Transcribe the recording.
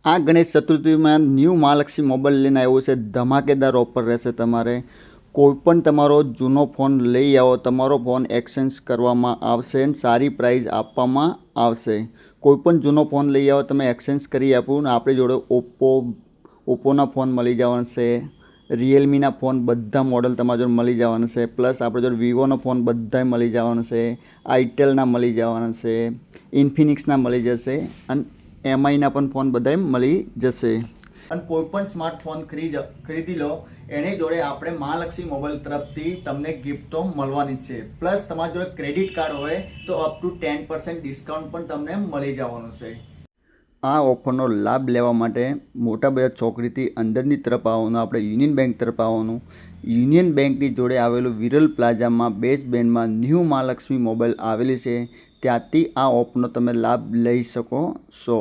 આ Ganesh ચતુર્થીમાં new Mahalakshmi mobile લઈને આવ્યો છે. ધમાકેદાર ઓફર રહેશે. તમારે કોઈ પણ તમારો જૂનો ફોન લઈ આવો, તમારો ફોન એક્સચેન્જ કરવામાં આવશે અને સારી પ્રાઇસ આપવામાં આવશે. કોઈ પણ જૂનો ફોન લઈ આવો, તમે એક્સચેન્જ કરી આપું ને આપણી જોડે ઓપ્પોના ફોન મળી જવાના છે. રિયલમીના ફોન બધા મોડલ તમારા જોડે મળી જવાના છે. પ્લસ આપણે જોડે વિવોનો ફોન બધાય મળી જવાના છે. આઈટેલના મળી જવાના છે. ઇન્ફિનિક્સના મળી જશે અને એમઆઈના પણ ફોન બધાય મળી જશે. અને કોઈ પણ સ્માર્ટફોન ખરીદી લો એની જોડે આપણે મહાલક્ષ્મી મોબાઈલ તરફથી તમને ગિફ્ટ તો મળવાની છે. પ્લસ તમારી જોડે ક્રેડિટ કાર્ડ હોય તો અપ ટુ 10% ડિસ્કાઉન્ટ પણ તમને મળી જવાનું છે. આ ઓફરનો લાભ લેવા માટે મોટા બધા ચોકડીથી અંદરની તરફ આવવાનું, આપણે યુનિયન બેંક તરફ આવવાનું. યુનિયન બેંકની જોડે આવેલું વિરલ પ્લાઝામાં બેસ્ટ બેન્ડમાં ન્યૂ મહાલક્ષ્મી મોબાઈલ આવેલી છે. ત્યાંથી આ ઓફરનો તમે લાભ લઈ શકો છો.